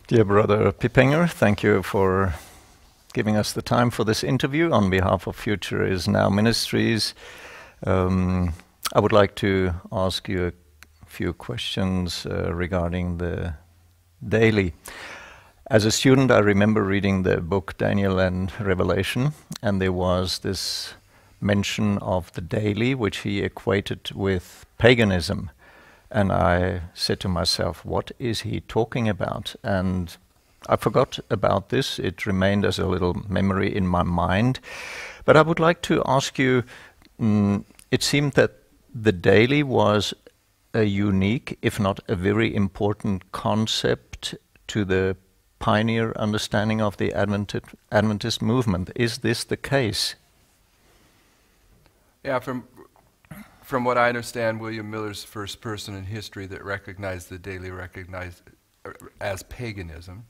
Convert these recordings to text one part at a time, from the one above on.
Dear Brother Pippenger, thank you for giving us the time for this interview on behalf of Future is Now Ministries. I would like to ask you a few questions regarding the daily. As a student, I remember reading the book Daniel and Revelation, and there was this mention of the daily, which he equated with paganism. And I said to myself, what is he talking about? And I forgot about this. It remained as a little memory in my mind. But I would like to ask you, it seemed that the daily was a unique, if not a very important concept to the pioneer understanding of the Adventist movement. Is this the case? Yeah, from what I understand, William Miller's the first person in history that recognized the daily as paganism.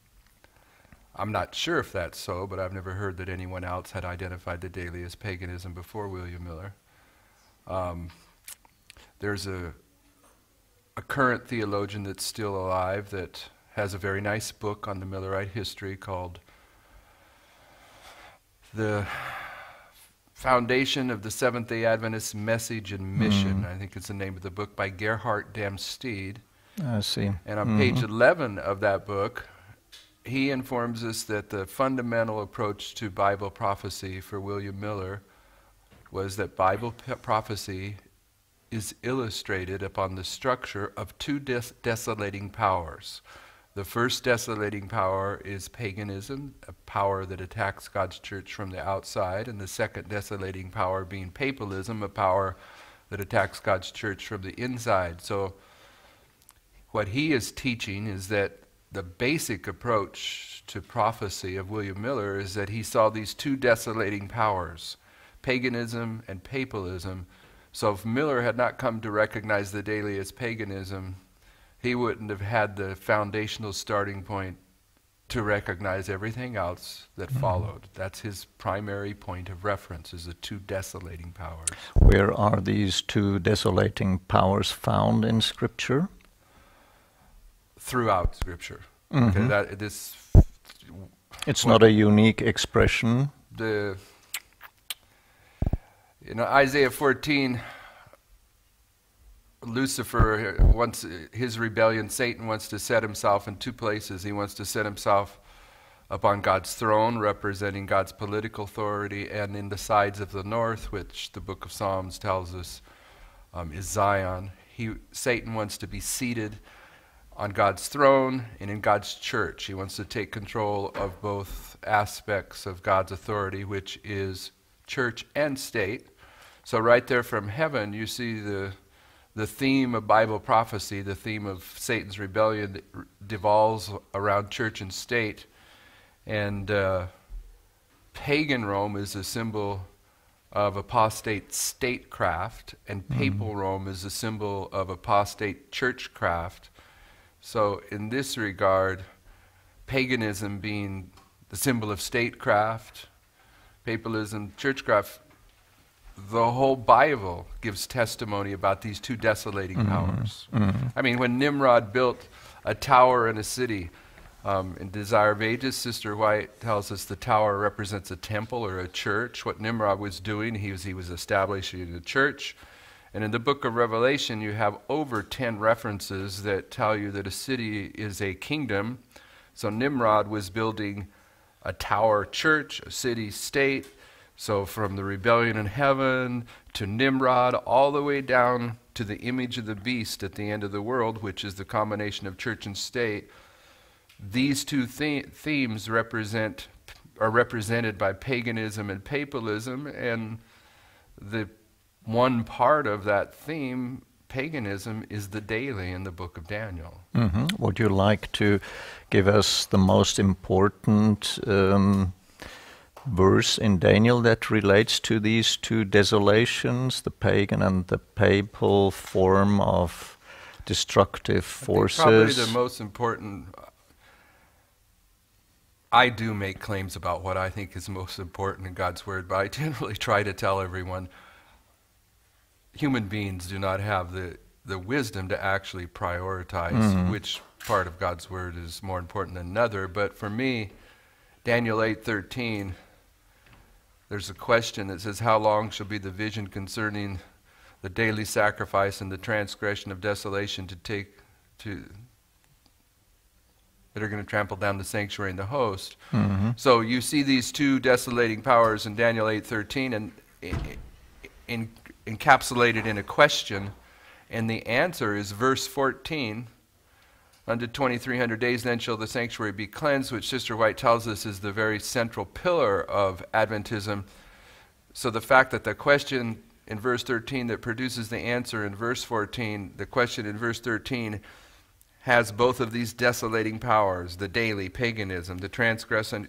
I'm not sure if that's so, but I've never heard that anyone else had identified the daily as paganism before William Miller. There's a current theologian that's still alive that has a very nice book on the Millerite history called The Foundation of the Seventh-day Adventist Message and Mission. I think it's the name of the book, by Gerhard Damsteed. I see. And on page 11 of that book, he informs us that the fundamental approach to Bible prophecy for William Miller was that Bible prophecy is illustrated upon the structure of two desolating powers. The first desolating power is paganism, a power that attacks God's church from the outside, and the second desolating power being papalism, a power that attacks God's church from the inside. So what he is teaching is that the basic approach to prophecy of William Miller is that he saw these two desolating powers, paganism and papalism. So if Miller had not come to recognize the daily as paganism, he wouldn't have had the foundational starting point to recognize everything else that followed. That's his primary point of reference, is the two desolating powers. Where are these two desolating powers found in Scripture? Throughout Scripture. Okay, it's not a unique expression. In Isaiah 14, Lucifer wants his rebellion. Satan wants to set himself in two places. He wants to set himself upon God's throne, representing God's political authority, and in the sides of the north, which the book of Psalms tells us is Zion. Satan wants to be seated on God's throne and in God's church. He wants to take control of both aspects of God's authority, which is church and state. So right there from heaven, you see the theme of Bible prophecy, the theme of Satan's rebellion that devolves around church and state. And pagan Rome is a symbol of apostate statecraft, and papal Rome is a symbol of apostate churchcraft. So in this regard, paganism being the symbol of statecraft, papalism, churchcraft, the whole Bible gives testimony about these two desolating powers. I mean, when Nimrod built a tower in a city, in Desire of Ages, Sister White tells us the tower represents a temple or a church. What Nimrod was doing, he was establishing a church. And in the book of Revelation, you have over 10 references that tell you that a city is a kingdom. So Nimrod was building a tower church, a city-state. So from the rebellion in heaven to Nimrod, all the way down to the image of the beast at the end of the world, which is the combination of church and state, these two themes are represented by paganism and papalism, and the one part of that theme, paganism, is the daily in the book of Daniel. Would you like to give us the most important verse in Daniel that relates to these two desolations, the pagan and the papal form of destructive forces? Probably the most important. I do make claims about what I think is most important in God's Word, but I generally try to tell everyone human beings do not have the the wisdom to actually prioritize which part of God's word is more important than another. But for me, Daniel 8:13, there's a question that says, how long shall be the vision concerning the daily sacrifice and the transgression of desolation that are going to trample down the sanctuary and the host. So you see these two desolating powers in Daniel 8:13 and encapsulated in a question, and the answer is verse 14. Unto 2300 days then shall the sanctuary be cleansed, which Sister White tells us is the very central pillar of Adventism. So the fact that the question in verse 13 that produces the answer in verse 14, the question in verse 13 has both of these desolating powers, the daily, paganism, the transgression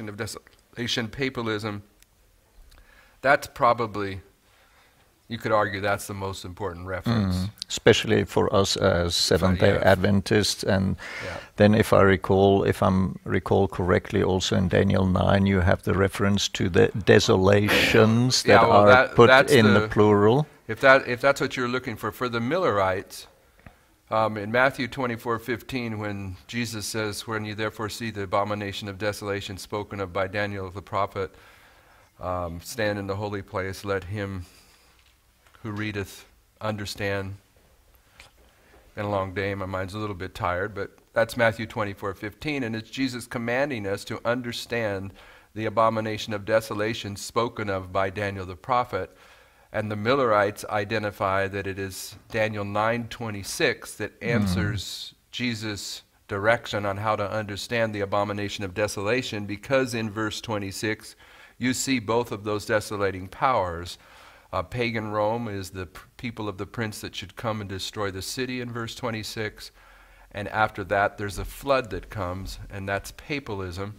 of desolation, papalism. That's probably, you could argue that's the most important reference. Especially for us as Seventh-day Adventists. And then if I recall correctly, also in Daniel 9, you have the reference to the desolations that are put in the plural. If that's what you're looking for the Millerites, in Matthew 24:15, when Jesus says, when you therefore see the abomination of desolation spoken of by Daniel the prophet, stand in the holy place, let him who readeth understand. Been a long day, my mind's a little bit tired, but that's Matthew 24:15, and it's Jesus commanding us to understand the abomination of desolation spoken of by Daniel the prophet. And the Millerites identify that it is Daniel 9:26 that answers Jesus' direction on how to understand the abomination of desolation, because in verse 26 you see both of those desolating powers. Pagan Rome is the people of the prince that should come and destroy the city in verse 26. And after that there's a flood that comes, and that's papalism.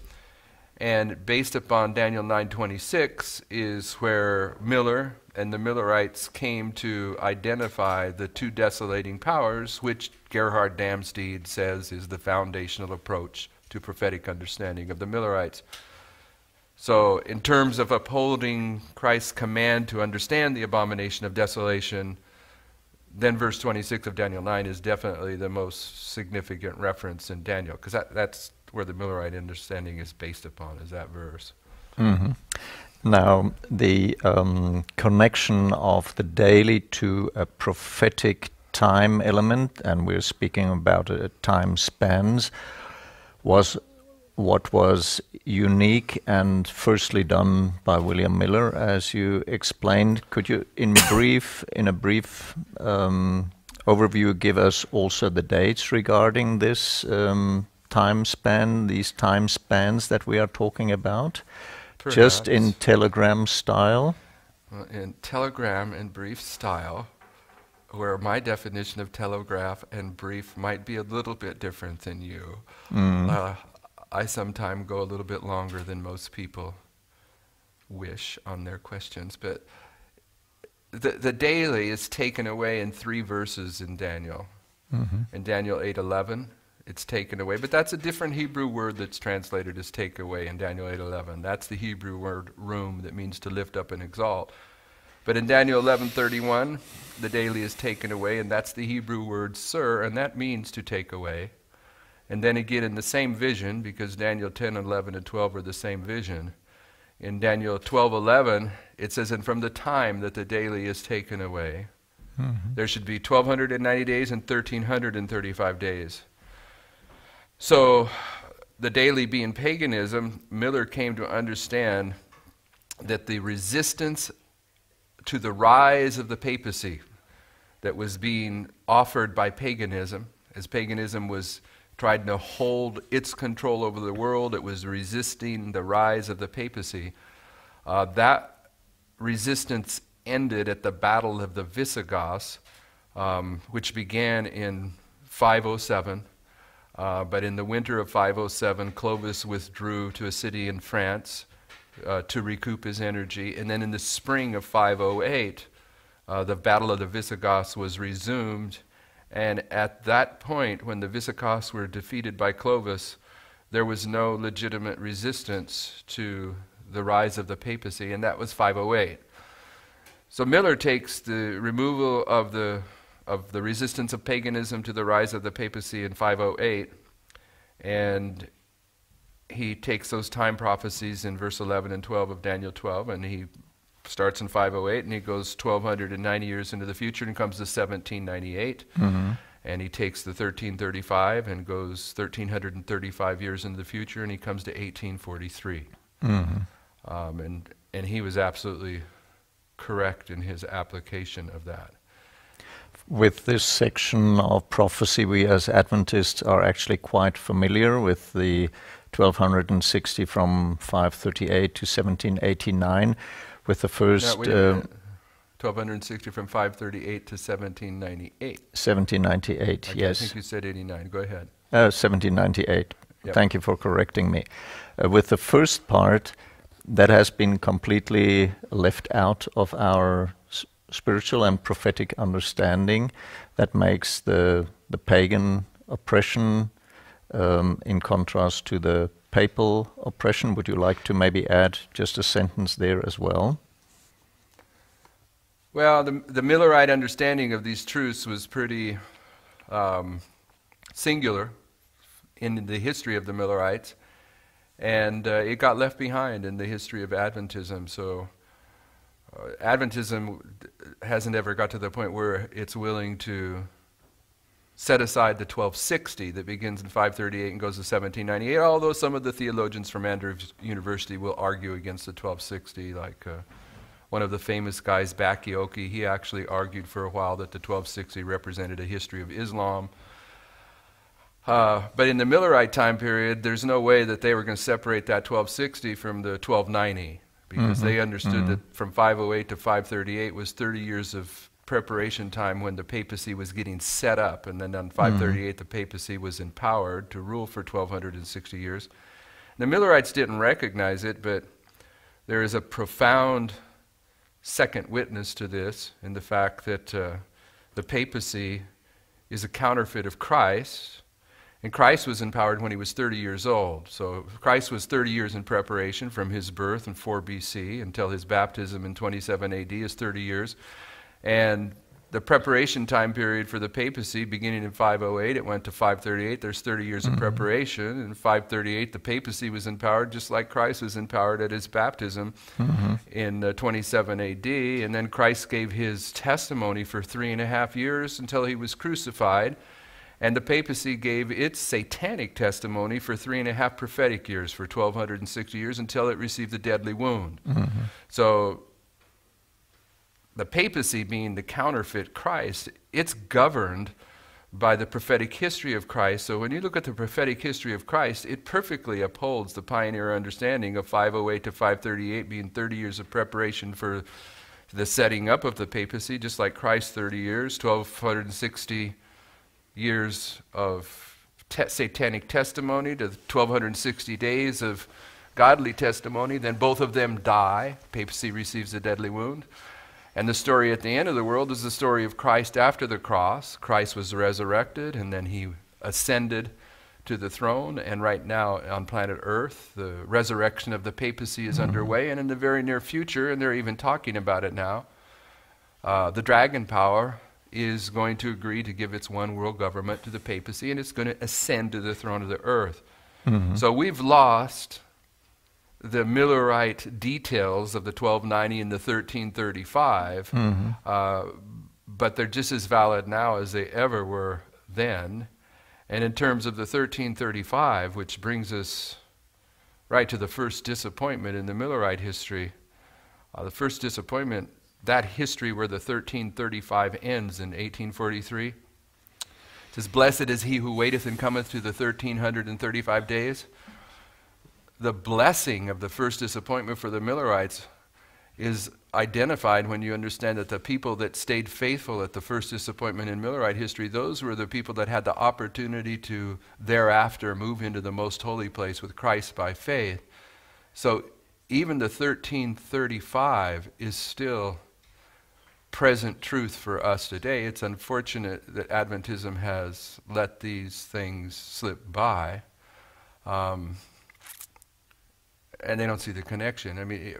And based upon Daniel 9:26 is where Miller and the Millerites came to identify the two desolating powers, which Gerhard Damsteed says is the foundational approach to prophetic understanding of the Millerites. So in terms of upholding Christ's command to understand the abomination of desolation, then verse 26 of Daniel 9 is definitely the most significant reference in Daniel, because that's where the Millerite understanding is based upon, is that verse. Now, the connection of the daily to a prophetic time element, and we're speaking about time spans, was what was unique and firstly done by William Miller, as you explained. Could you, in a brief overview, give us also the dates regarding this time span, these time spans that we are talking about? Perhaps. Just in telegram style? Well, in telegram and brief style, where my definition of telegraph and brief might be a little bit different than you. I sometimes go a little bit longer than most people wish on their questions, but the daily is taken away in 3 verses in Daniel. In Daniel 8:11, it's taken away, but that's a different Hebrew word that's translated as take away in Daniel 8:11. That's the Hebrew word room, that means to lift up and exalt. But in Daniel 11:31, the daily is taken away, and that's the Hebrew word sir, and that means to take away. And then again in the same vision, because Daniel 10, 11, and 12 are the same vision, in Daniel 12:11, it says, and from the time that the daily is taken away, there should be 1,290 days and 1,335 days. So the daily being paganism, Miller came to understand that the resistance to the rise of the papacy that was being offered by paganism, as paganism was trying to hold its control over the world, it was resisting the rise of the papacy. That resistance ended at the Battle of the Visigoths, which began in 507. But in the winter of 507, Clovis withdrew to a city in France to recoup his energy. And then in the spring of 508, the Battle of the Visigoths was resumed. And at that point, when the Visigoths were defeated by Clovis, there was no legitimate resistance to the rise of the papacy, and that was 508. So Miller takes the removal of the of the resistance of paganism to the rise of the papacy in 508, and he takes those time prophecies in verse 11 and 12 of Daniel 12, and he starts in 508, and he goes 1,290 years into the future and comes to 1798. And he takes the 1335 and goes 1,335 years into the future, and he comes to 1843. And he was absolutely correct in his application of that. With this section of prophecy, we as Adventists are actually quite familiar with the 1260 from 538 to 1789, with the first... 1260 from 538 to 1798. 1798, okay, yes. I think you said 89. Go ahead. 1798. Yep. Thank you for correcting me. With the first part, that has been completely left out of our spiritual and prophetic understanding. That makes the pagan oppression in contrast to the papal oppression. Would you like to maybe add just a sentence there as well? Well, the Millerite understanding of these truths was pretty singular in the history of the Millerites, and it got left behind in the history of Adventism. So Adventism hasn't ever got to the point where it's willing to set aside the 1260 that begins in 538 and goes to 1798, although some of the theologians from Andrews University will argue against the 1260, like one of the famous guys, Bakioki, he actually argued for a while that the 1260 represented a history of Islam. But in the Millerite time period, there's no way that they were going to separate that 1260 from the 1290, because they understood that from 508 to 538 was 30 years of preparation time when the papacy was getting set up, and then on 538 the papacy was empowered to rule for 1260 years. The Millerites didn't recognize it, but there is a profound second witness to this in the fact that the papacy is a counterfeit of Christ, and Christ was empowered when he was 30 years old. So Christ was 30 years in preparation from his birth in 4 BC until his baptism in 27 AD is 30 years. And the preparation time period for the papacy, beginning in 508, it went to 538. There's 30 years of preparation. In 538, the papacy was empowered just like Christ was empowered at his baptism in 27 AD. And then Christ gave his testimony for 3.5 years until he was crucified. And the papacy gave its satanic testimony for 3.5 prophetic years, for 1,260 years, until it received the deadly wound. So the papacy, being the counterfeit Christ, it's governed by the prophetic history of Christ. So when you look at the prophetic history of Christ, it perfectly upholds the pioneer understanding of 508 to 538 being 30 years of preparation for the setting up of the papacy, just like Christ 30 years, 1,260 years of satanic testimony to 1,260 days of godly testimony. Then both of them die. Papacy receives a deadly wound. And the story at the end of the world is the story of Christ after the cross. Christ was resurrected, and then he ascended to the throne. And right now on planet Earth, the resurrection of the papacy is underway. And in the very near future, and they're even talking about it now, the dragon power is going to agree to give its one world government to the papacy, and it's going to ascend to the throne of the earth. So we've lost the Millerite details of the 1290 and the 1335, but they're just as valid now as they ever were then. And in terms of the 1335, which brings us right to the first disappointment in the Millerite history, the first disappointment, that history where the 1335 ends in 1843, it says, "Blessed is he who waiteth and cometh to the 1335 days." The blessing of the first disappointment for the Millerites is identified when you understand that the people that stayed faithful at the first disappointment in Millerite history, those were the people that had the opportunity to thereafter move into the most holy place with Christ by faith. So even the 1335 is still present truth for us today. It's unfortunate that Adventism has let these things slip by. And they don't see the connection. I mean,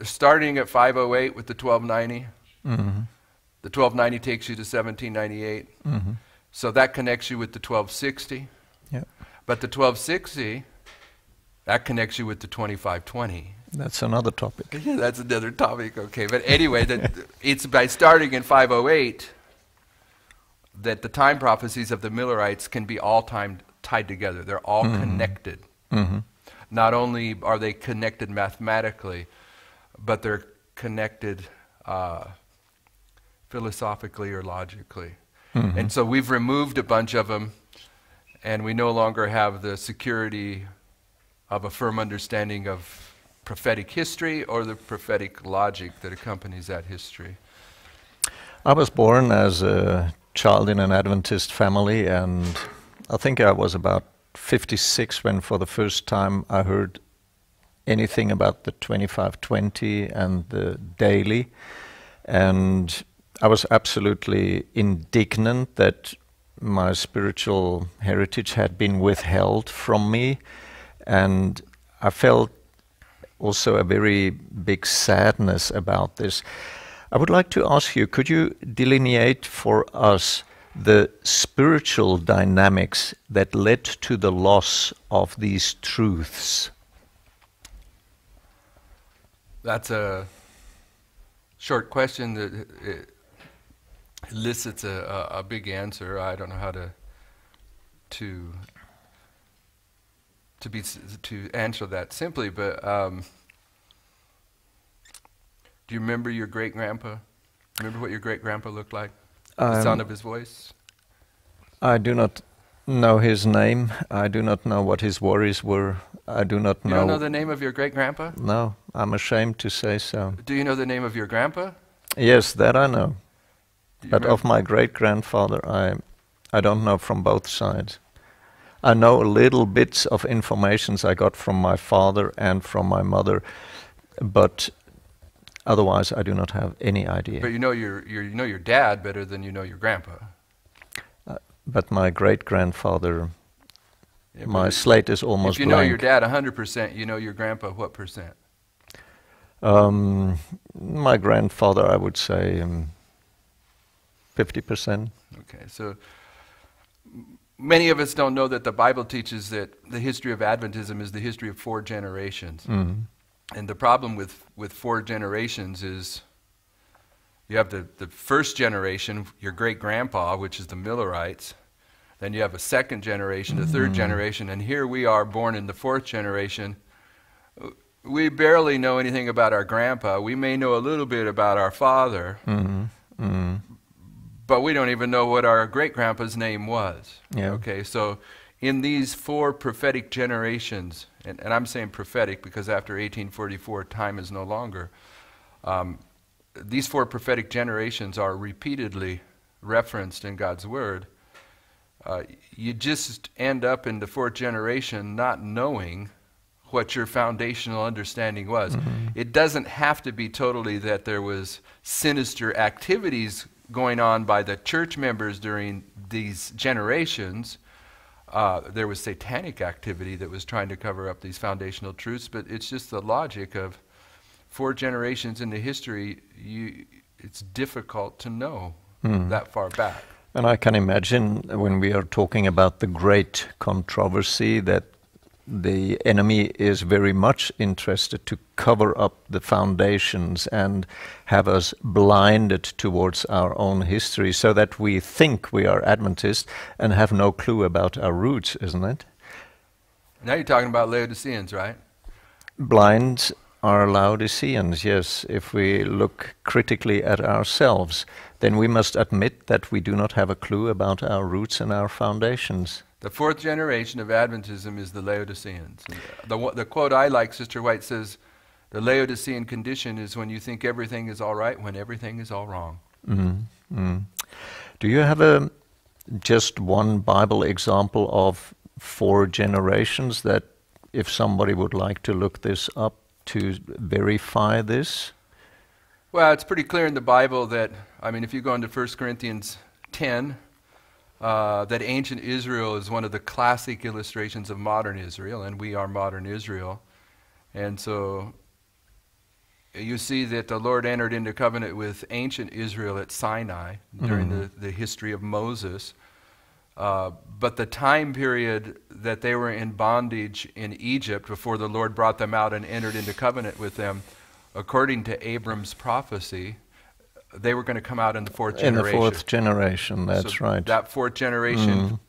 starting at 508 with the 1290, The 1290 takes you to 1798. So that connects you with the 1260. Yeah. But the 1260, that connects you with the 2520. That's another topic. Yeah, that's another topic, okay. But anyway, it's by starting in 508 that the time prophecies of the Millerites can be all tied together. They're all connected. Not only are they connected mathematically, but they're connected philosophically or logically. And so we've removed a bunch of them, and we no longer have the security of a firm understanding of prophetic history or the prophetic logic that accompanies that history. I was born as a child in an Adventist family, and I think I was about 56 when for the first time I heard anything about the 2520 and the daily. And I was absolutely indignant that my spiritual heritage had been withheld from me, and I felt also a very big sadness about this. I would like to ask you, could you delineate for us the spiritual dynamics that led to the loss of these truths? That's a short question that elicits a big answer. I don't know how to answer that simply, but do you remember your great-grandpa? Remember what your great-grandpa looked like? The sound of his voice? I do not know his name. I do not know what his worries were. I do not know. You don't know the name of your great-grandpa? No, I'm ashamed to say so. Do you know the name of your grandpa? Yes, that I know. But remember? of my great-grandfather, I don't know from both sides. I know little bits of informations I got from my father and from my mother, but otherwise I do not have any idea. But you know your dad better than you know your grandpa. But my great-grandfather, yeah, my slate is almost blank. If you know your dad 100%, you know your grandpa what percent? My grandfather, I would say 50%. Okay, so many of us don't know that the Bible teaches that the history of Adventism is the history of 4 generations. And the problem with 4 generations is you have the first generation, your great-grandpa, which is the Millerites. Then you have a second generation, the third generation, and here we are born in the 4th generation. We barely know anything about our grandpa. We may know a little bit about our father, but we don't even know what our great-grandpa's name was. Yeah. Okay, so in these 4 prophetic generations, and I'm saying prophetic because after 1844 time is no longer, these 4 prophetic generations are repeatedly referenced in God's Word. You just end up in the 4th generation not knowing what your foundational understanding was. It doesn't have to be totally that there was sinister activities going on by the church members during these generations. There was satanic activity that was trying to cover up these foundational truths, but it's just the logic of 4 generations into history. It's difficult to know that far back. And I can imagine when we are talking about the great controversy that the enemy is very much interested to cover up the foundations and have us blinded towards our own history so that we think we are Adventists and have no clue about our roots, isn't it? Now you're talking about Laodiceans, right? Blind are Laodiceans, yes. If we look critically at ourselves, then we must admit that we do not have a clue about our roots and our foundations. The 4th generation of Adventism is the Laodiceans. The quote I like, Sister White says, the Laodicean condition is when you think everything is all right when everything is all wrong. Do you have just one Bible example of 4 generations that if somebody would like to look this up to verify this? Well, it's pretty clear in the Bible that, I mean, if you go into 1 Corinthians 10, that ancient Israel is one of the classic illustrations of modern Israel, and we are modern Israel. And so you see that the Lord entered into covenant with ancient Israel at Sinai during the history of Moses. But the time period that they were in bondage in Egypt before the Lord brought them out and entered into covenant with them, according to Abram's prophecy, they were going to come out in the fourth generation. In the fourth generation, that's right. That fourth generation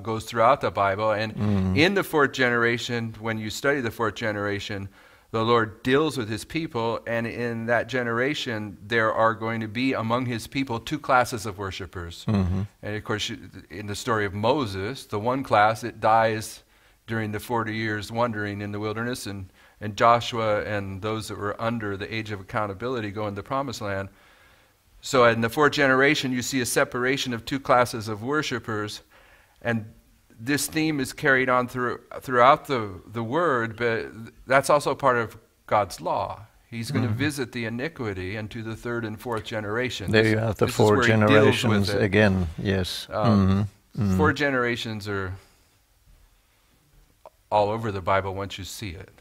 goes throughout the Bible. And in the fourth generation, when you study the fourth generation, the Lord deals with his people, and in that generation, there are going to be among his people two classes of worshipers. And of course, in the story of Moses, the one class, it dies during the 40 years wandering in the wilderness, and Joshua and those that were under the age of accountability go into the promised land. So in the fourth generation, you see a separation of two classes of worshipers, and this theme is carried on throughout the Word, but that's also part of God's law. He's going to visit the iniquity into the third and fourth generations. There you have the four generations again, yes. 4 generations are all over the Bible once you see it.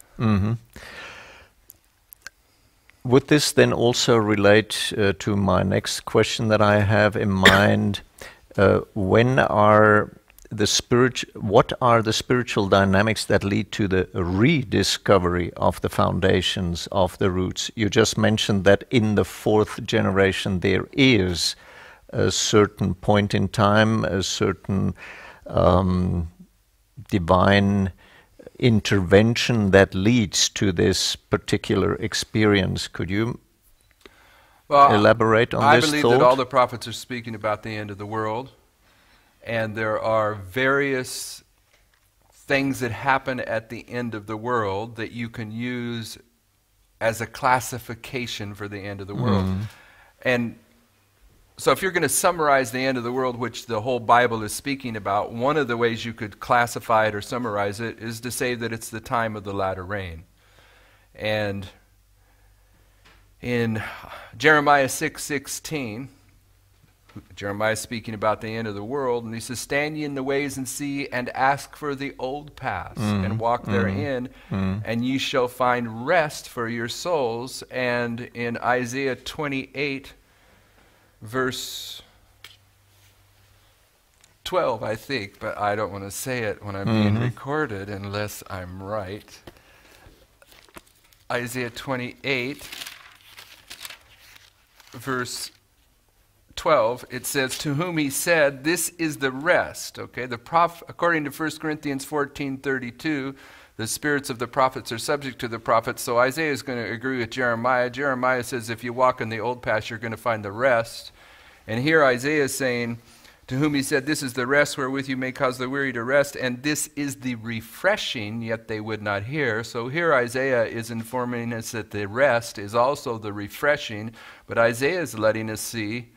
Would this then also relate to my next question that I have in mind? What are the spiritual dynamics that lead to the rediscovery of the foundations of the roots? You just mentioned that in the fourth generation there is a certain point in time, a certain divine intervention that leads to this particular experience. Could you elaborate on this thought? I believe that all the prophets are speaking about the end of the world, and there are various things that happen at the end of the world that you can use as a classification for the end of the world. And so if you're going to summarize the end of the world, which the whole Bible is speaking about, one of the ways you could classify it or summarize it is to say that it's the time of the latter rain. And in Jeremiah 6:16, Jeremiah is speaking about the end of the world, and he says, "Stand ye in the ways and see, and ask for the old paths, and walk therein, and ye shall find rest for your souls." And in Isaiah 28, verse 12, I think, but I don't want to say it when I'm being recorded unless I'm right. Isaiah 28, verse 12, it says, "To whom he said, this is the rest." Okay, according to 1 Corinthians 14:32, the spirits of the prophets are subject to the prophets. So Isaiah is going to agree with Jeremiah. Jeremiah says if you walk in the old path, you're going to find the rest. And here Isaiah is saying, to whom he said, "This is the rest wherewith you may cause the weary to rest, and this is the refreshing," yet they would not hear. So here Isaiah is informing us that the rest is also the refreshing, but Isaiah is letting us see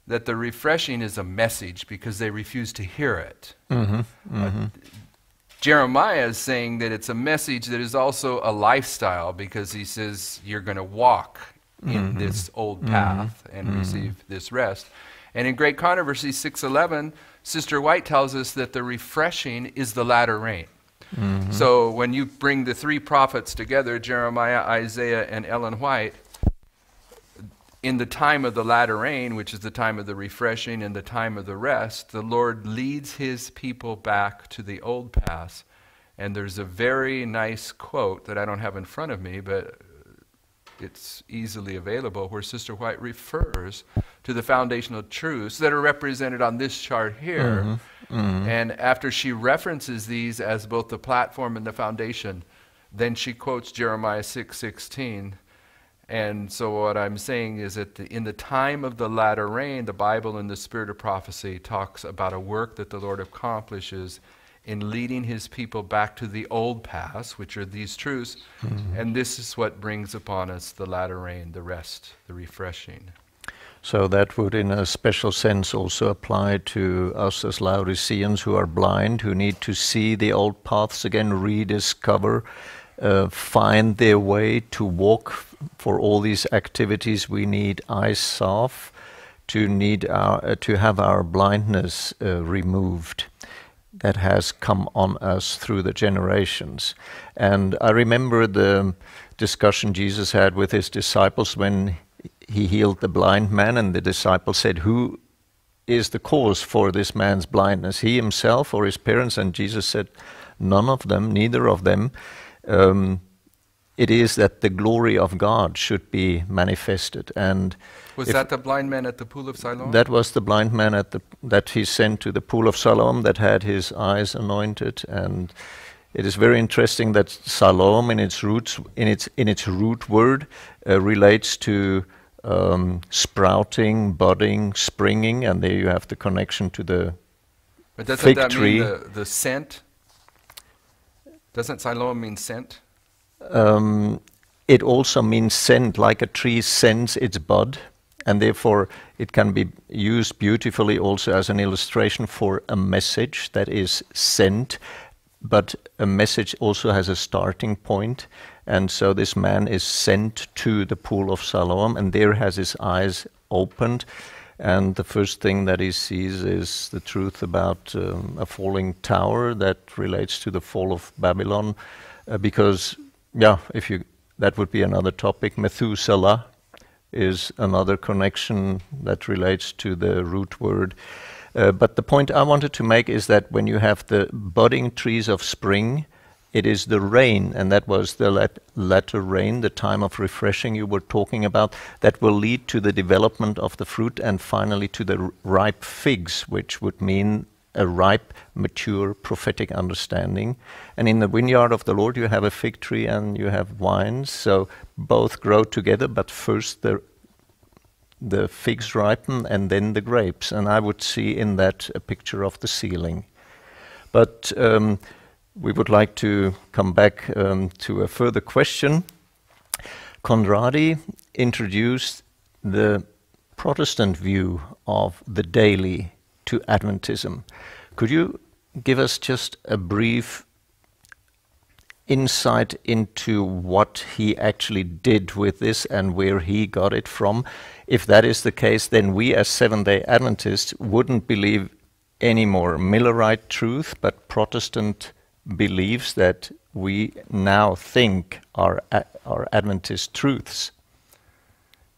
that the refreshing is a message because they refuse to hear it. Jeremiah is saying that it's a message that is also a lifestyle because he says you're going to walk in this old path and receive this rest. And in Great Controversy 6:11, Sister White tells us that the refreshing is the latter rain. So when you bring the three prophets together, Jeremiah, Isaiah, and Ellen White, in the time of the latter rain, which is the time of the refreshing and the time of the rest, the Lord leads his people back to the old paths. And there's a very nice quote that I don't have in front of me, but it's easily available, where Sister White refers to the foundational truths that are represented on this chart here. And after she references these as both the platform and the foundation, then she quotes Jeremiah 6:16. And so what I'm saying is that in the time of the latter rain, the Bible in the spirit of prophecy talks about a work that the Lord accomplishes in leading his people back to the old paths, which are these truths. And this is what brings upon us the latter rain, the rest, the refreshing. So that would in a special sense also apply to us as Laodiceans who are blind, who need to see the old paths again, rediscover, find their way to walk. For all these activities we need eyes off, to have our blindness removed. that has come on us through the generations. And I remember the discussion Jesus had with his disciples when he healed the blind man, and the disciples said, "Who is the cause for this man's blindness, he himself or his parents?" And Jesus said, "None of them, neither of them. It is that the glory of God should be manifested." And Was that the blind man at the pool of Siloam? that was the blind man that he sent to the pool of Siloam, that had his eyes anointed. And it is very interesting that Siloam, in its roots, in its root word, relates to sprouting, budding, springing, and there you have the connection to the But doesn't fig that tree. mean the scent? Doesn't Siloam mean scent? It also means scent, like a tree scents its bud, and therefore it can be used beautifully also as an illustration for a message that is sent, but a message also has a starting point. And so this man is sent to the pool of Siloam, and there has his eyes opened, and the first thing that he sees is the truth about a falling tower that relates to the fall of Babylon, because that would be another topic. Methuselah is another connection that relates to the root word. But the point I wanted to make is that when you have the budding trees of spring, it is the rain, and that was the latter rain, the time of refreshing you were talking about, that will lead to the development of the fruit and finally to the ripe figs, which would mean a ripe, mature, prophetic understanding. And in the vineyard of the Lord you have a fig tree and you have vines, so both grow together, but first the figs ripen and then the grapes. And I would see in that a picture of the ceiling. But we would like to come back to a further question. Conradi introduced the Protestant view of the daily to Adventism. Could you give us just a brief insight into what he actually did with this and where he got it from? If that is the case, then we as Seventh-day Adventists wouldn't believe any more Millerite truth, but Protestant beliefs that we now think are Adventist truths.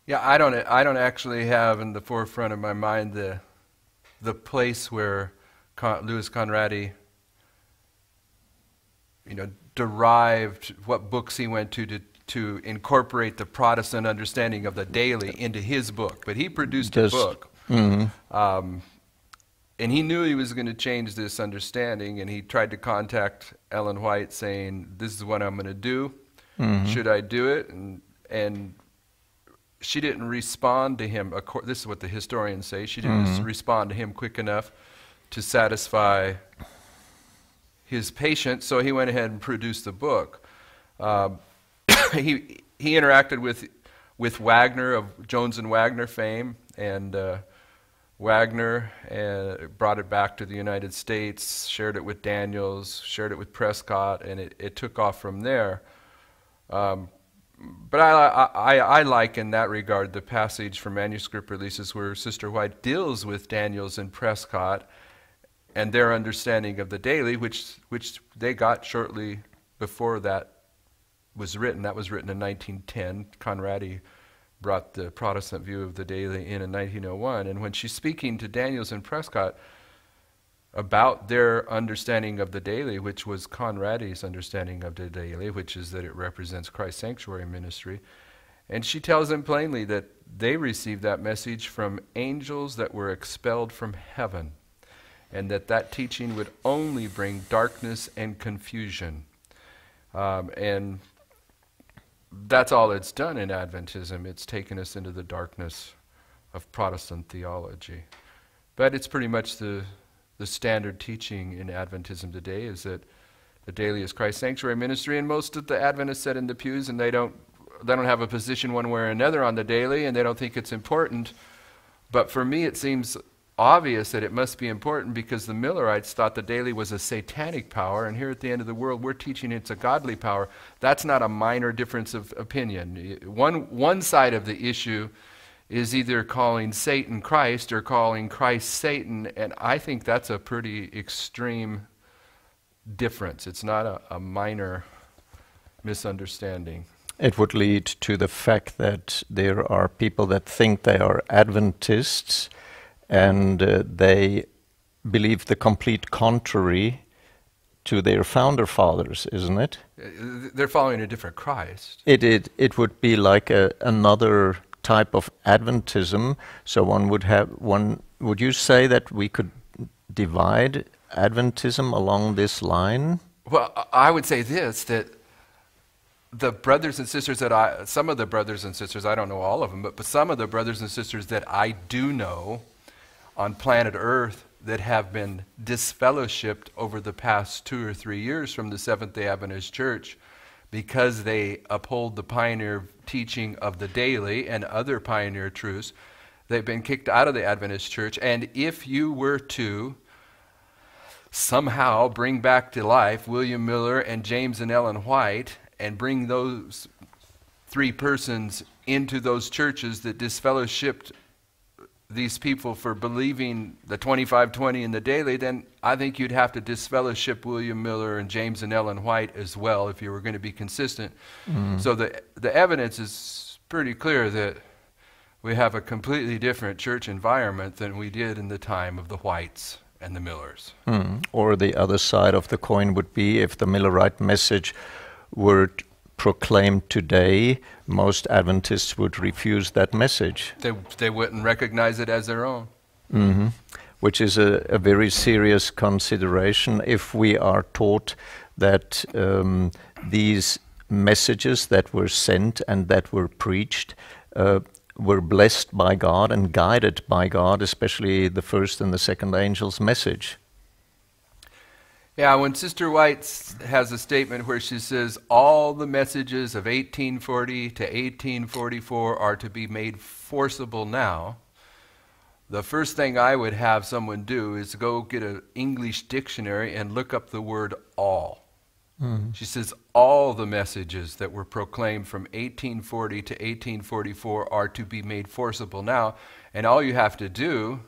Yeah, I don't actually have in the forefront of my mind the place where Louis Conradi, derived what books he went to incorporate the Protestant understanding of the daily into his book. But he produced a book. Mm-hmm. And he knew he was going to change this understanding, and he tried to contact Ellen White saying, "This is what I'm going to do. Mm-hmm. Should I do it?" And she didn't respond to him. This is what the historians say. She didn't respond to him quick enough to satisfy his patience, so he went ahead and produced the book. He interacted with Wagner of Jones and Wagner fame, and Wagner brought it back to the United States, shared it with Daniels, shared it with Prescott, and it took off from there. But I like in that regard the passage from manuscript releases where Sister White deals with Daniels and Prescott and their understanding of the daily, which they got shortly before that was written. That was written in 1910. Conradi brought the Protestant view of the daily in 1901. And when she's speaking to Daniels and Prescott about their understanding of the daily, which was Conradi's understanding of the daily, which is that it represents Christ's sanctuary ministry, and she tells them plainly that they received that message from angels that were expelled from heaven, and that teaching would only bring darkness and confusion. And that's all it's done in Adventism. It's taken us into the darkness of Protestant theology. But it's pretty much the standard teaching in Adventism today is that the daily is Christ's sanctuary ministry, and most of the Adventists sit in the pews and they don't have a position one way or another on the daily, and they don't think it's important. But for me, it seems obvious that it must be important because the Millerites thought the daily was a satanic power, and here at the end of the world, we're teaching it's a godly power. That's not a minor difference of opinion. One side of the issue is either calling Satan Christ or calling Christ Satan, and I think that's a pretty extreme difference. It's not a minor misunderstanding. It would lead to the fact that there are people that think they are Adventists and they believe the complete contrary to their founder fathers, isn't it? They're following a different Christ. It would be like another type of Adventism. So would you say that we could divide Adventism along this line? Well, I would say this, that the brothers and sisters some of the brothers and sisters, I don't know all of them, but some of the brothers and sisters that I do know on planet Earth that have been disfellowshipped over the past 2 or 3 years from the Seventh-day Adventist Church because they uphold the pioneer teaching of the daily and other pioneer truths, they've been kicked out of the Adventist Church. And if you were to somehow bring back to life William Miller and James and Ellen White and bring those 3 persons into those churches that disfellowshipped these people for believing the 2520 in the daily, then I think you'd have to disfellowship William Miller and James and Ellen White as well if you were going to be consistent. So the evidence is pretty clear that we have a completely different church environment than we did in the time of the Whites and the Millers. Or the other side of the coin would be if the Millerite message were proclaimed today, most Adventists would refuse that message. They wouldn't recognize it as their own. Which is a very serious consideration if we are taught that these messages that were sent and that were preached were blessed by God and guided by God, especially the first and the second angel's message. Yeah, when Sister White has a statement where she says all the messages of 1840 to 1844 are to be made forcible now, the first thing I would have someone do is go get an English dictionary and look up the word all. She says all the messages that were proclaimed from 1840 to 1844 are to be made forcible now, and all you have to do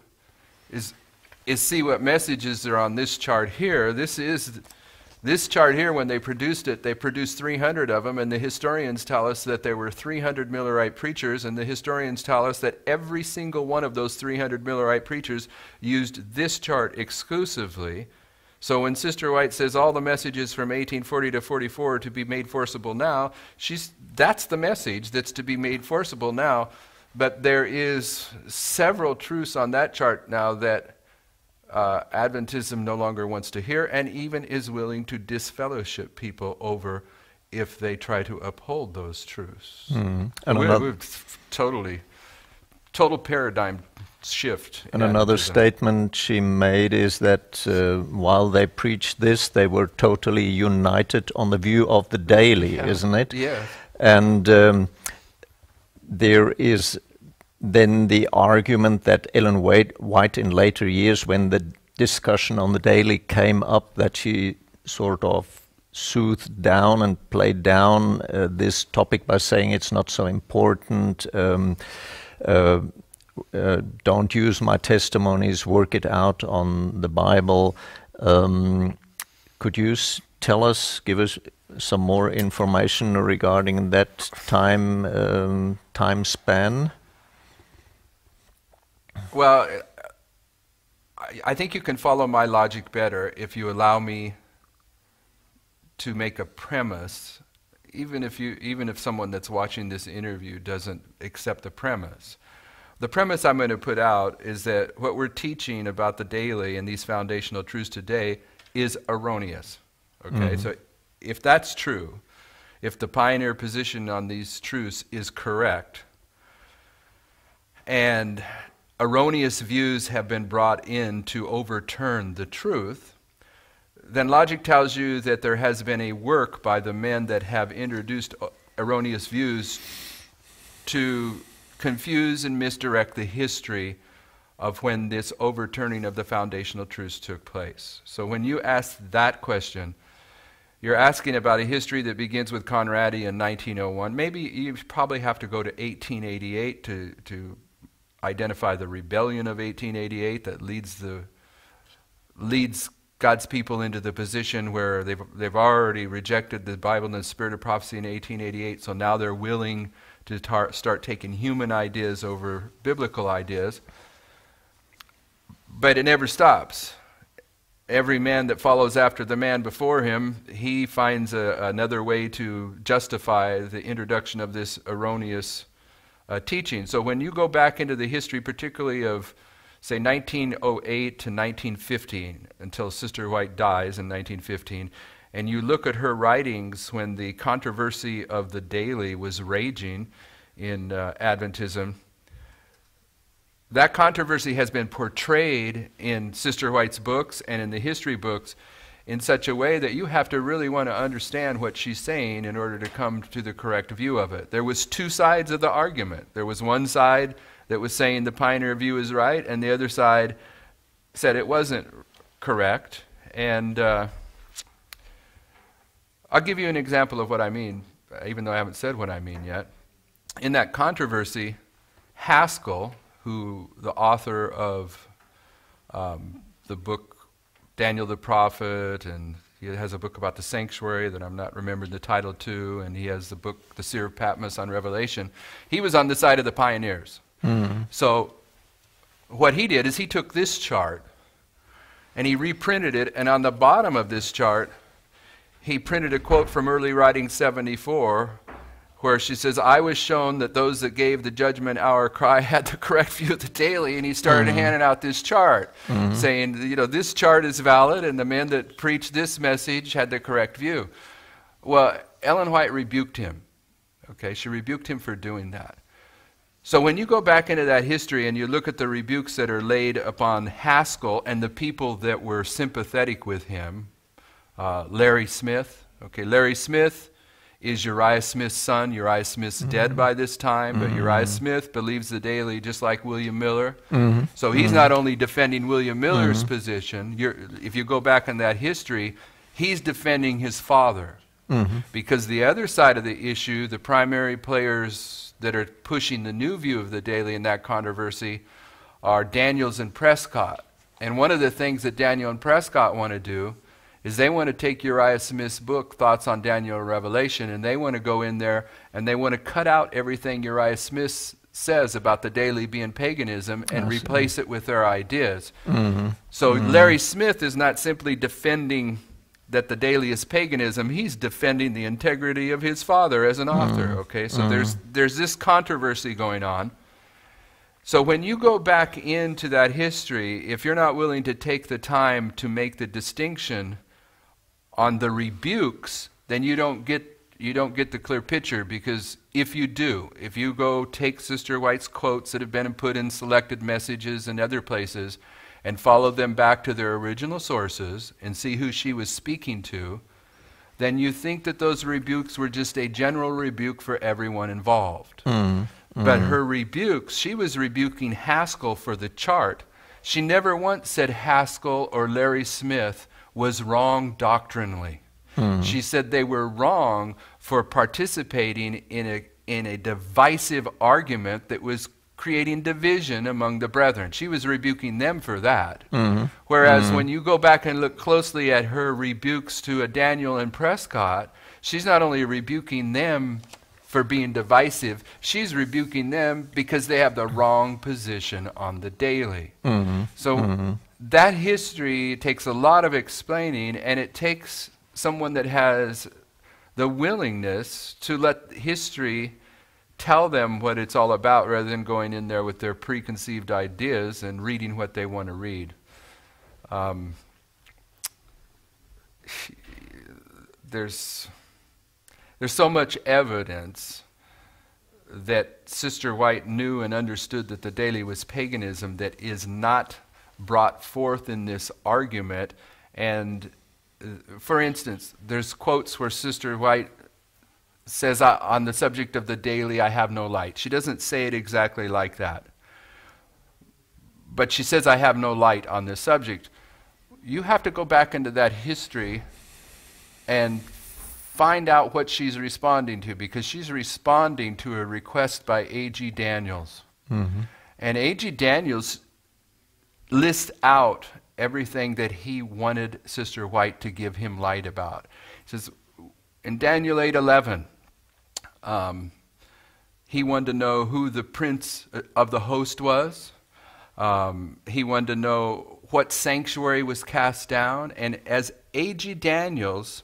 is see what messages are on this chart here. This chart here, when they produced it, they produced 300 of them, and the historians tell us that there were 300 Millerite preachers, and the historians tell us that every single one of those 300 Millerite preachers used this chart exclusively. So when Sister White says all the messages from 1840 to 44 are to be made forcible now, that's the message that's to be made forcible now. But there is several truths on that chart now that Adventism no longer wants to hear, and even is willing to disfellowship people over if they try to uphold those truths. We've total paradigm shift. And another statement she made is that while they preached this, they were totally united on the view of the daily, isn't it? Yeah. And there is then the argument that Ellen White in later years, when the discussion on the daily came up, that she sort of soothed down and played down this topic by saying it's not so important, don't use my testimonies, work it out on the Bible. Could you give us some more information regarding that time span? Well, I think you can follow my logic better if you allow me to make a premise, even if someone that's watching this interview doesn't accept the premise. The premise I'm going to put out is that what we're teaching about the daily and these foundational truths today is erroneous. Okay, so if that's true, if the pioneer position on these truths is correct, and erroneous views have been brought in to overturn the truth, then logic tells you that there has been a work by the men that have introduced erroneous views to confuse and misdirect the history of when this overturning of the foundational truths took place. So when you ask that question, you're asking about a history that begins with Conradi in 1901. Maybe you probably have to go to 1888 to identify the rebellion of 1888 that leads God's people into the position where they've already rejected the Bible and the spirit of prophecy in 1888, so now they're willing to start taking human ideas over biblical ideas. But it never stops. Every man that follows after the man before him, he finds another way to justify the introduction of this erroneous teaching. So when you go back into the history, particularly of, say, 1908 to 1915, until Sister White dies in 1915, and you look at her writings when the controversy of the daily was raging in Adventism, that controversy has been portrayed in Sister White's books and in the history books in such a way that you have to really want to understand what she's saying in order to come to the correct view of it. There was two sides of the argument. There was one side that was saying the pioneer view is right, and the other side said it wasn't correct. And I'll give you an example of what I mean, even though I haven't said what I mean yet. In that controversy, Haskell, who the author of the book Daniel the Prophet, and he has a book about the sanctuary that I'm not remembering the title to, and he has the book The Seer of Patmos on Revelation. He was on the side of the pioneers. Mm-hmm. So what he did is he took this chart and he reprinted it, and on the bottom of this chart he printed a quote from Early Writing 74 where she says, I was shown that those that gave the judgment hour cry had the correct view of the daily, and he started handing out this chart, saying, you know, this chart is valid, and the men that preached this message had the correct view. Well, Ellen White rebuked him. Okay, she rebuked him for doing that. So when you go back into that history and you look at the rebukes that are laid upon Haskell and the people that were sympathetic with him, Larry Smith. Okay, Larry Smith is Uriah Smith's son. Uriah Smith's dead by this time, but Uriah Smith believes the daily just like William Miller. So he's not only defending William Miller's position, if you go back in that history, he's defending his father. Because the other side of the issue, the primary players that are pushing the new view of the daily in that controversy are Daniels and Prescott. And one of the things that Daniel and Prescott want to do is they want to take Uriah Smith's book, Thoughts on Daniel and Revelation, and they want to go in there and they want to cut out everything Uriah Smith says about the daily being paganism and replace it with their ideas. So Larry Smith is not simply defending that the daily is paganism, he's defending the integrity of his father as an author. Okay, so there's this controversy going on. So when you go back into that history, if you're not willing to take the time to make the distinction on the rebukes, then you don't get the clear picture, because if you do, if you go take Sister White's quotes that have been put in selected messages and other places and follow them back to their original sources and see who she was speaking to, then you think that those rebukes were just a general rebuke for everyone involved. But her rebukes, she was rebuking Haskell for the chart. She never once said Haskell or Larry Smith was wrong doctrinally. She said they were wrong for participating in a divisive argument that was creating division among the brethren. She was rebuking them for that. Whereas when you go back and look closely at her rebukes to Daniel and Prescott, she's not only rebuking them for being divisive, she's rebuking them because they have the wrong position on the daily. So that history takes a lot of explaining, and it takes someone that has the willingness to let history tell them what it's all about, rather than going in there with their preconceived ideas and reading what they want to read. There's so much evidence that Sister White knew and understood that the daily was paganism that is not brought forth in this argument. And for instance, there's quotes where Sister White says, on the subject of the daily, I have no light. She doesn't say it exactly like that, but she says, I have no light on this subject. You have to go back into that history and find out what she's responding to, because she's responding to a request by A.G. Daniels. And A.G. Daniels lists out everything that he wanted Sister White to give him light about. He says, in Daniel 8:11, he wanted to know who the prince of the host was. He wanted to know what sanctuary was cast down. And as A.G. Daniels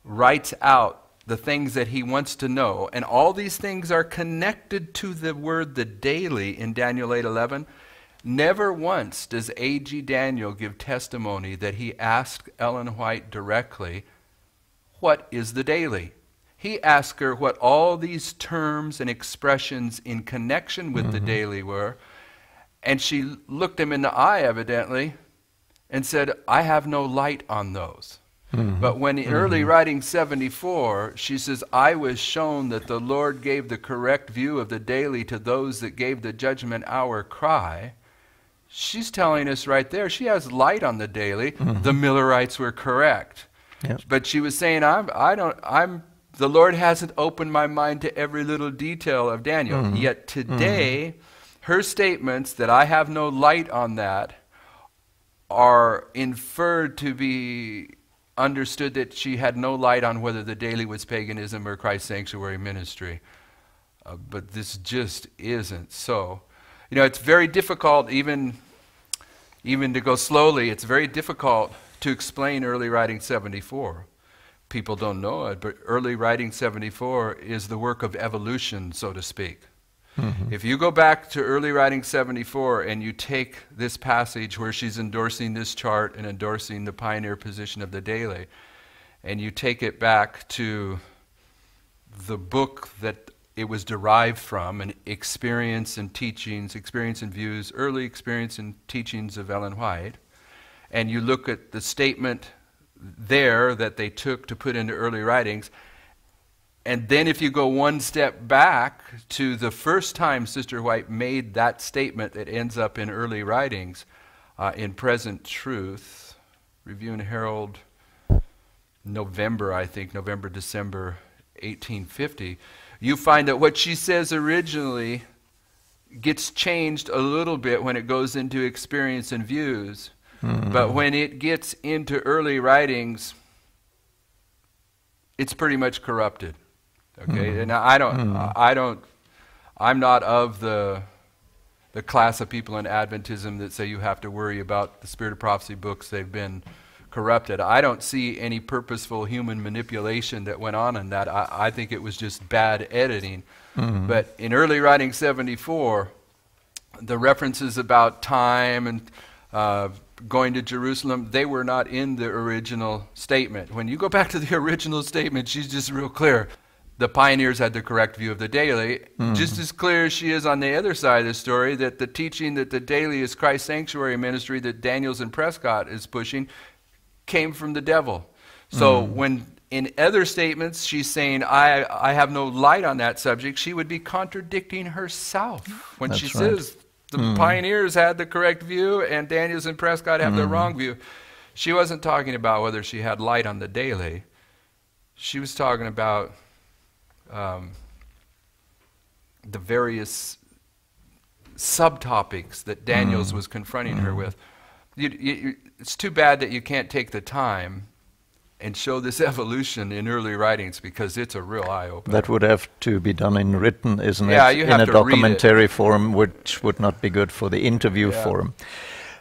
writes out the things that he wants to know, and all these things are connected to the word the daily in Daniel 8:11, never once does A.G. Daniel give testimony that he asked Ellen White directly, what is the daily? He asked her what all these terms and expressions in connection with the daily were, and she looked him in the eye evidently and said, I have no light on those. But when in early writing 74, she says, I was shown that the Lord gave the correct view of the daily to those that gave the judgment hour cry. She's telling us right there, she has light on the daily. The Millerites were correct. Yep. But she was saying, the Lord hasn't opened my mind to every little detail of Daniel. Yet today, her statements that I have no light on that are inferred to be understood that she had no light on whether the daily was paganism or Christ's sanctuary ministry. But this just isn't so. You know, it's very difficult, even to go slowly, it's very difficult to explain early writing 74. People don't know it, but early writing 74 is the work of evolution, so to speak. If you go back to early writing 74 and you take this passage where she's endorsing this chart and endorsing the pioneer position of the daily, and you take it back to the book that it was derived from, an experience and teachings, experience and views, early experience and teachings of Ellen White, and you look at the statement there that they took to put into early writings, and then if you go one step back to the first time Sister White made that statement that ends up in early writings, in Present Truth, Review and Herald, November, December 1850, you find that what she says originally gets changed a little bit when it goes into experience and views. But when it gets into early writings, it's pretty much corrupted. Okay, and I'm not of the class of people in Adventism that say you have to worry about the Spirit of Prophecy books, they've been corrupted. I don't see any purposeful human manipulation that went on in that. I think it was just bad editing. But in early writing 74, the references about time and going to Jerusalem, they were not in the original statement. When you go back to the original statement, she's just real clear. The pioneers had the correct view of the daily, just as clear as she is on the other side of the story, that the teaching that the daily is Christ's sanctuary ministry that Daniels and Prescott is pushing came from the devil. So when in other statements she's saying, I have no light on that subject, she would be contradicting herself when she says the pioneers had the correct view and Daniels and Prescott have the wrong view. She wasn't talking about whether she had light on the daily. She was talking about the various subtopics that Daniels was confronting her with. It's too bad that you can't take the time and show this evolution in early writings, because it's a real eye-opener. That would have to be done in written, isn't it? You in have a to documentary form, which would not be good for the interview form.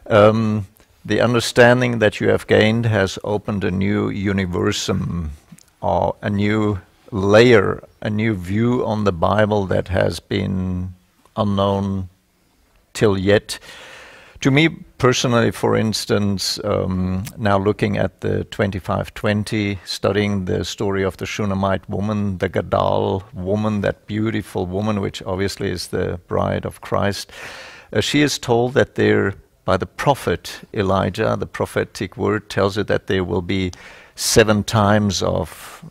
The understanding that you have gained has opened a new universum, or a new layer, a new view on the Bible that has been unknown till yet. To me personally, for instance, now looking at the 2520, studying the story of the Shunammite woman, the Gadal woman, that beautiful woman, which obviously is the bride of Christ, she is told that there, by the prophet Elijah, the prophetic word tells her that there will be 7 times of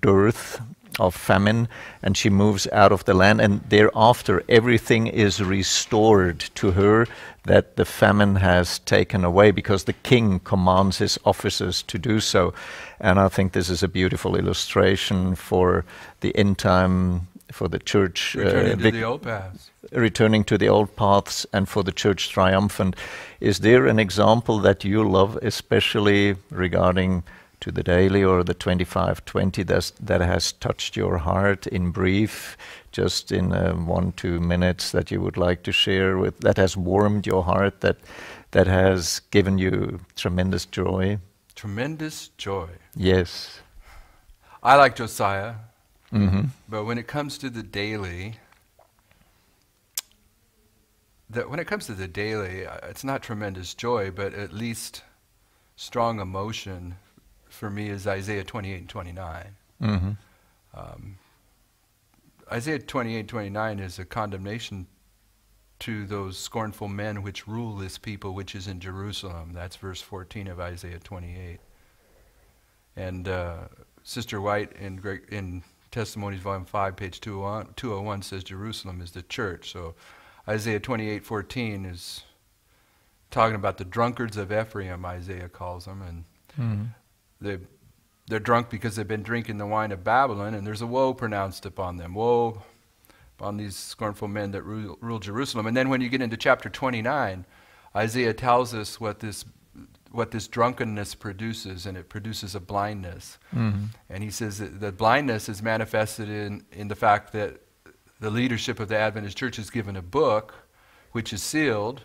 dearth, of famine, and she moves out of the land, and thereafter everything is restored to her that the famine has taken away, because the king commands his officers to do so. And I think this is a beautiful illustration for the end time for the church returning to the old paths. Returning to the old paths, and for the church triumphant. Is there an example that you love, especially regarding to the daily or the 25-20, that has touched your heart in brief, just in 1-2 minutes, that you would like to share with, that has warmed your heart, that has given you tremendous joy? Tremendous joy. Yes. I like Josiah, but when it comes to the daily, it's not tremendous joy, but at least strong emotion for me is Isaiah 28 and 29. Isaiah 28 and 29 is a condemnation to those scornful men which rule this people which is in Jerusalem. That's verse 14 of Isaiah 28. And Sister White in Testimonies Volume 5, page 201 says Jerusalem is the church. So Isaiah 28:14 is talking about the drunkards of Ephraim, Isaiah calls them, and they're drunk because they've been drinking the wine of Babylon, and there's a woe pronounced upon them. Woe upon these scornful men that rule Jerusalem. And then when you get into chapter 29, Isaiah tells us what this drunkenness produces, and it produces a blindness. And he says that the blindness is manifested in the fact that the leadership of the Adventist Church is given a book which is sealed,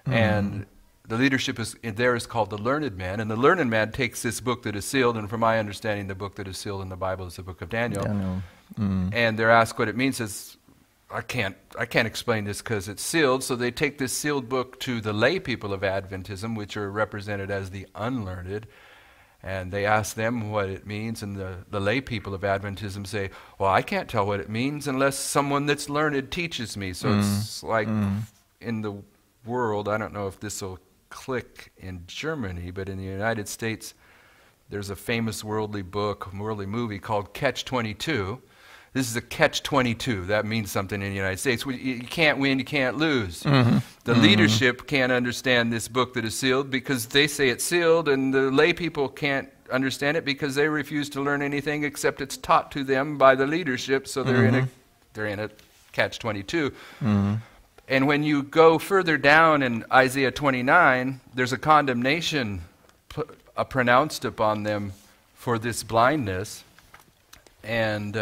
and the leadership there is called the learned man, and the learned man takes this book that is sealed, and from my understanding the book that is sealed in the Bible is the book of Daniel. And they're asked what it means. Says, I can't explain this because it's sealed. So they take this sealed book to the lay people of Adventism, which are represented as the unlearned, and they ask them what it means, and the lay people of Adventism say, well, I can't tell what it means unless someone that's learned teaches me. So it's like in the world, I don't know if this will click in Germany, but in the United States, there's a famous worldly movie called Catch-22. This is a catch-22. That means something in the United States. You can't win, you can't lose. The leadership can't understand this book that is sealed because they say it's sealed, and the lay people can't understand it because they refuse to learn anything except it's taught to them by the leadership. So they're in a catch-22. And when you go further down in Isaiah 29, there's a condemnation pronounced upon them for this blindness, and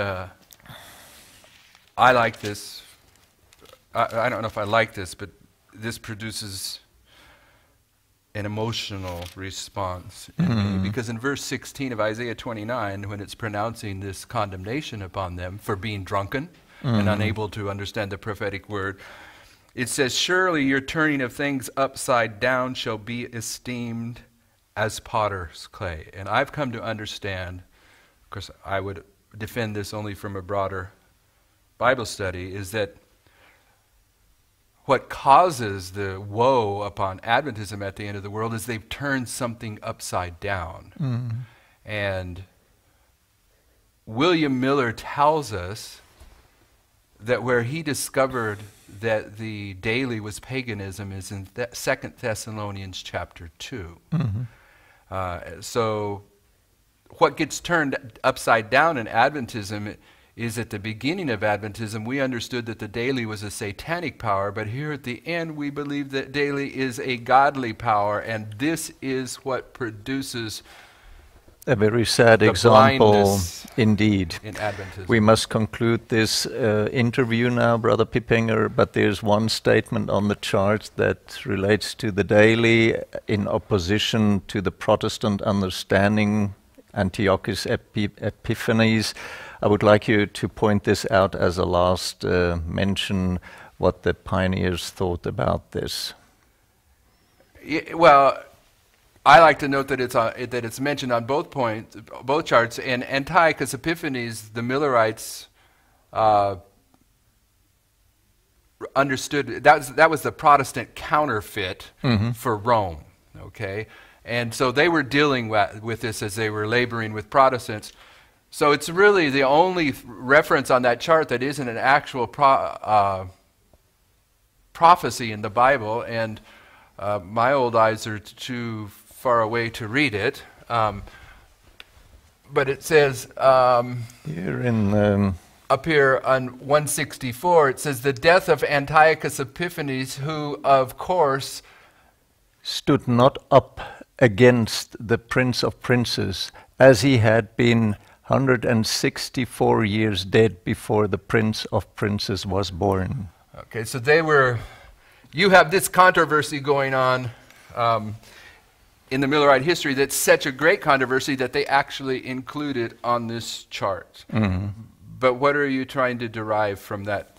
I like this. I don't know if I like this, but this produces an emotional response in me, because in verse 16 of Isaiah 29, when it's pronouncing this condemnation upon them for being drunken and unable to understand the prophetic word, it says, surely your turning of things upside down shall be esteemed as potter's clay. And I've come to understand, of course I would defend this only from a broader Bible study, is that what causes the woe upon Adventism at the end of the world is they've turned something upside down. And William Miller tells us that where he discovered that the daily was paganism is in 2 Thessalonians chapter 2. So what gets turned upside down in Adventism is at the beginning of Adventism, we understood that the daily was a satanic power, but here at the end, we believe that daily is a godly power, and this is what produces a very sad example indeed. In Adventism. We must conclude this interview now, Brother Pippenger, but there's one statement on the chart that relates to the daily in opposition to the Protestant understanding, Antiochus Epiphanes. I would like you to point this out as a last mention, what the pioneers thought about this. Well, I like to note that it's mentioned on both charts. And Antiochus Epiphanes, the Millerites understood that was the Protestant counterfeit for Rome. Okay, and so they were dealing with this as they were laboring with Protestants. So it's really the only reference on that chart that isn't an actual prophecy in the Bible, and my old eyes are too far away to read it. But it says... Here in up here on 164, it says, the death of Antiochus Epiphanes, who, of course, stood not up against the Prince of Princes, as he had been 164 years dead before the Prince of Princes was born. Okay, so they were, you have this controversy going on in the Millerite history that's such a great controversy that they actually include it on this chart. Mm-hmm. But what are you trying to derive from that?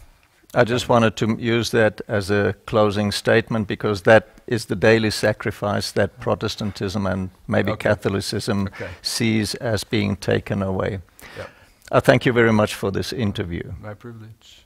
I just wanted to use that as a closing statement because that is the daily sacrifice that Protestantism and maybe Catholicism sees as being taken away. Yep. I thank you very much for this interview. My privilege.